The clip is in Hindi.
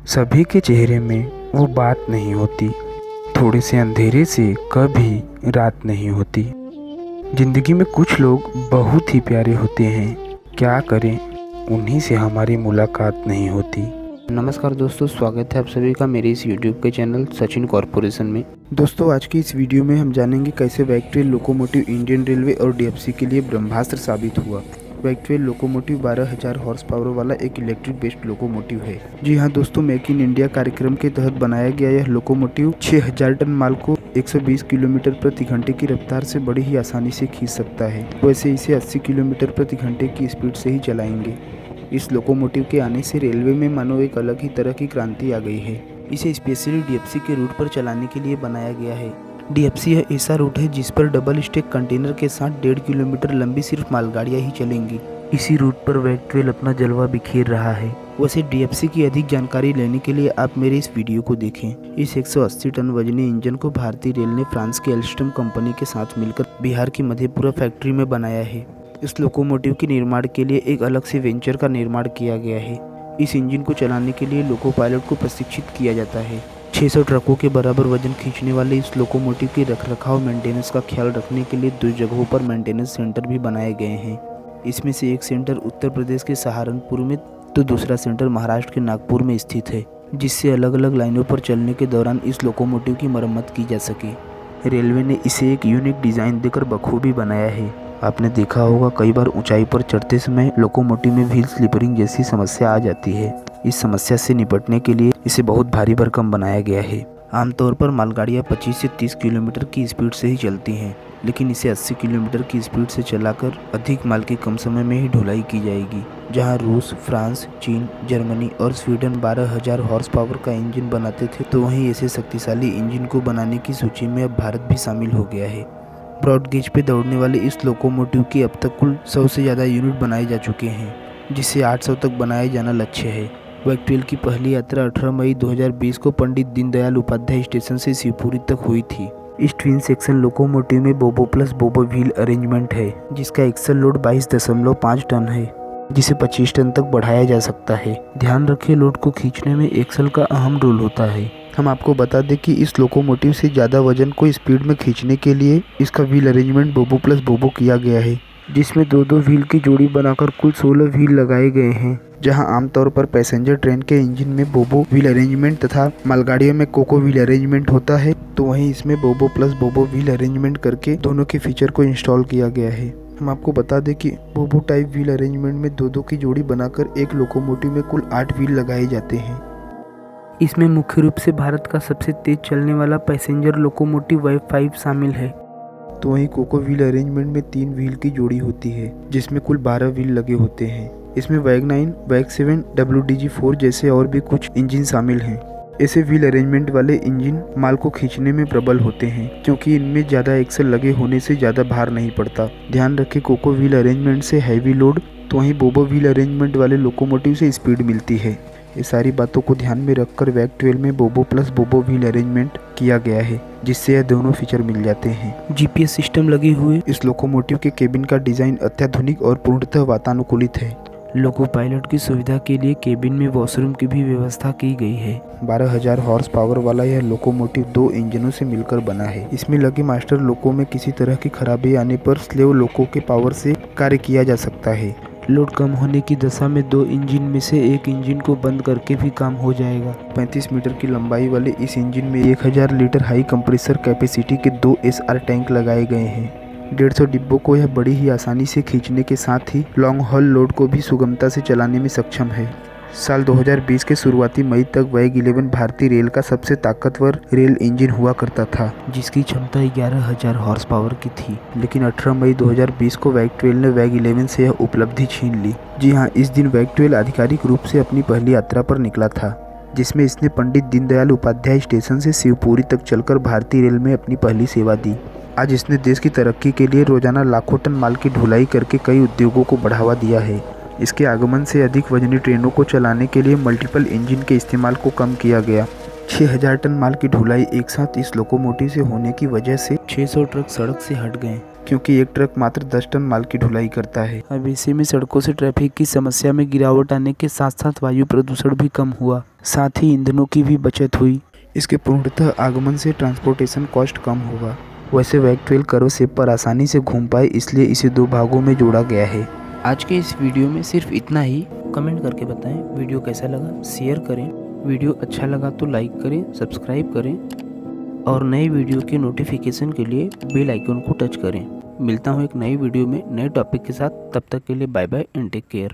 सभी के चेहरे में वो बात नहीं होती, थोड़े से अंधेरे से कभी रात नहीं होती। जिंदगी में कुछ लोग बहुत ही प्यारे होते हैं, क्या करें उन्हीं से हमारी मुलाकात नहीं होती। नमस्कार दोस्तों, स्वागत है आप सभी का मेरे इस YouTube के चैनल सचिन कॉर्पोरेशन में। दोस्तों, आज की इस वीडियो में हम जानेंगे कैसे वैगट्रेल लोकोमोटिव इंडियन रेलवे और डीएफसी के लिए ब्रह्मास्त्र साबित हुआ। वैगट्रेल लोकोमोटिव 12,000 हॉर्स पावर वाला एक इलेक्ट्रिक बेस्ड लोकोमोटिव है। जी हाँ दोस्तों, मेक इन इंडिया कार्यक्रम के तहत बनाया गया यह लोकोमोटिव 6,000 टन माल को 120 किलोमीटर प्रति घंटे की रफ्तार से बड़ी ही आसानी से खींच सकता है। वैसे इसे 80 किलोमीटर प्रति घंटे की स्पीड से ही चलाएंगे। इस लोकोमोटिव के आने से रेलवे में मानो एक अलग ही तरह की क्रांति आ गई है। इसे स्पेशली डीएफसी के रूट पर चलाने के लिए बनाया गया है। डीएफसी यह ऐसा रूट है जिस पर डबल स्टेक कंटेनर के साथ 1.5 किलोमीटर लंबी सिर्फ मालगाड़ियां ही चलेंगी। इसी रूट पर वैगट्रेल अपना जलवा बिखेर रहा है। वैसे डीएफसी की अधिक जानकारी लेने के लिए आप मेरे इस वीडियो को देखें। इस 180 टन वजनी इंजन को भारतीय रेल ने फ्रांस की एल्स्टम कंपनी के साथ मिलकर बिहार की मधेपुरा फैक्ट्री में बनाया है। इस लोकोमोटिव के निर्माण के लिए एक अलग से वेंचर का निर्माण किया गया है। इस इंजन को चलाने के लिए लोको पायलट को प्रशिक्षित किया जाता है। 600 ट्रकों के बराबर वजन खींचने वाले इस लोकोमोटिव के रखरखाव मेंटेनेंस का ख्याल रखने के लिए 2 जगहों पर मेंटेनेंस सेंटर भी बनाए गए हैं। इसमें से एक सेंटर उत्तर प्रदेश के सहारनपुर में तो दूसरा सेंटर महाराष्ट्र के नागपुर में स्थित है, जिससे अलग अलग लाइनों पर चलने के दौरान इस लोकोमोटिव की मरम्मत की जा सके। रेलवे ने इसे एक यूनिक डिज़ाइन देकर बखूबी बनाया है। आपने देखा होगा कई बार ऊंचाई पर चढ़ते समय लोकोमोटिव में व्हील स्लिपरिंग जैसी समस्या आ जाती है। इस समस्या से निपटने के लिए इसे बहुत भारी भरकम बनाया गया है। आमतौर पर मालगाड़ियाँ 25 से 30 किलोमीटर की स्पीड से ही चलती हैं, लेकिन इसे 80 किलोमीटर की स्पीड से चलाकर अधिक माल के कम समय में ही ढुलाई की जाएगी। जहां रूस, फ्रांस, चीन, जर्मनी और स्वीडन 12,000 हॉर्स पावर का इंजन बनाते थे, तो वहीं ऐसे शक्तिशाली इंजन को बनाने की सूची में अब भारत भी शामिल हो गया है। ब्रॉड गेज पे दौड़ने वाले इस लोकोमोटिव की अब तक कुल 100 से ज़्यादा यूनिट बनाए जा चुके हैं, जिससे 800 तक बनाया जाना लक्ष्य है। वैगट्रेल की पहली यात्रा 18 मई 2020 को पंडित दीनदयाल उपाध्याय स्टेशन से शिवपुरी तक हुई थी। इस ट्विन सेक्शन लोकोमोटिव में बोबो प्लस बोबो व्हील अरेंजमेंट है, जिसका एक्सल लोड 22.5 टन है, जिसे 25 टन तक बढ़ाया जा सकता है। ध्यान रखें, लोड को खींचने में एक्सल का अहम रोल होता है। हम आपको बता दें कि इस लोकोमोटिव से ज़्यादा वजन को स्पीड में खींचने के लिए इसका व्हील अरेंजमेंट बोबो प्लस बोबो किया गया है, जिसमें 2-2 व्हील की जोड़ी बनाकर कुल 16 व्हील लगाए गए हैं। जहां आमतौर पर पैसेंजर ट्रेन के इंजन में बोबो व्हील अरेंजमेंट तथा मालगाड़ियों में कोको व्हील अरेंजमेंट होता है, तो वहीं इसमें बोबो प्लस बोबो व्हील अरेंजमेंट करके दोनों के फीचर को इंस्टॉल किया गया है। हम आपको बता दें कि बोबो टाइप व्हील अरेंजमेंट में 2-2 की जोड़ी बनाकर एक लोकोमोटिव में कुल 8 व्हील लगाए जाते हैं। इसमें मुख्य रूप से भारत का सबसे तेज चलने वाला पैसेंजर लोकोमोटिव वैग 5 शामिल है। तो वहीं कोको व्हील अरेंजमेंट में 3 व्हील की जोड़ी होती है, जिसमें कुल 12 व्हील लगे होते हैं। इसमें वैग 9, वैग 7, WDG4 जैसे और भी कुछ इंजन शामिल हैं। ऐसे व्हील अरेंजमेंट वाले इंजन माल को खींचने में प्रबल होते हैं, क्योंकि इनमें ज़्यादा एक्सल लगे होने से ज़्यादा भार नहीं पड़ता। ध्यान रखें, कोको व्हील अरेंजमेंट से हैवी लोड, तो वहीं बोबो व्हील अरेंजमेंट वाले लोकोमोटिव से स्पीड मिलती है। ये सारी बातों को ध्यान में रखकर वैगट्रेल में बोबो प्लस बोबो व्हील अरेंजमेंट किया गया है, जिससे यह दोनों फीचर मिल जाते हैं। जीपीएस सिस्टम लगे हुए इस लोकोमोटिव के केबिन का डिजाइन अत्याधुनिक और पूर्णतः वातानुकूलित है। लोको पायलट की सुविधा के लिए केबिन में वॉशरूम की भी व्यवस्था की गई है। 12,000 हॉर्स पावर वाला यह लोकोमोटिव 2 इंजनों से मिलकर बना है। इसमें लगे मास्टर लोको में किसी तरह की खराबी आने पर स्लेव लोको के पावर से कार्य किया जा सकता है। लोड कम होने की दशा में 2 इंजन में से एक इंजन को बंद करके भी काम हो जाएगा। 35 मीटर की लंबाई वाले इस इंजन में 1000 लीटर हाई कंप्रेसर कैपेसिटी के 2 SR टैंक लगाए गए हैं। 150 डिब्बों को यह बड़ी ही आसानी से खींचने के साथ ही लॉन्ग हॉल लोड को भी सुगमता से चलाने में सक्षम है। साल 2020 के शुरुआती मई तक वैग 11 भारतीय रेल का सबसे ताकतवर रेल इंजन हुआ करता था, जिसकी क्षमता 11,000 हॉर्स पावर की थी। लेकिन 18 मई 2020 को वैगट्रेल ने वैग 11 से यह उपलब्धि छीन ली। जी हाँ, इस दिन वैगट्रेल आधिकारिक रूप से अपनी पहली यात्रा पर निकला था, जिसमें इसने पंडित दीनदयाल उपाध्याय स्टेशन से शिवपुरी तक चलकर भारतीय रेल में अपनी पहली सेवा दी। आज इसने देश की तरक्की के लिए रोजाना लाखों टन माल की ढुलाई करके कई उद्योगों को बढ़ावा दिया है। इसके आगमन से अधिक वजनी ट्रेनों को चलाने के लिए मल्टीपल इंजन के इस्तेमाल को कम किया गया। 6,000 टन माल की ढुलाई एक साथ इस लोकोमोटिव से होने की वजह से 600 ट्रक सड़क से हट गए। क्योंकि एक ट्रक मात्र 10 टन माल की ढुलाई करता है। अब ऐसे में सड़कों से ट्रैफिक की समस्या में गिरावट आने के साथ साथ वायु प्रदूषण भी कम हुआ, साथ ही ईंधनों की भी बचत हुई। इसके पूर्णतः आगमन से ट्रांसपोर्टेशन कॉस्ट कम होगा। वैसे वैक ट्रेल करो से पर आसानी से घूम पाए, इसलिए इसे 2 भागों में जोड़ा गया है। आज के इस वीडियो में सिर्फ इतना ही। कमेंट करके बताएं वीडियो कैसा लगा, शेयर करें। वीडियो अच्छा लगा तो लाइक करें, सब्सक्राइब करें और नए वीडियो के नोटिफिकेशन के लिए बेल आइकन को टच करें। मिलता हूँ एक नई वीडियो में नए टॉपिक के साथ। तब तक के लिए bye bye and take care.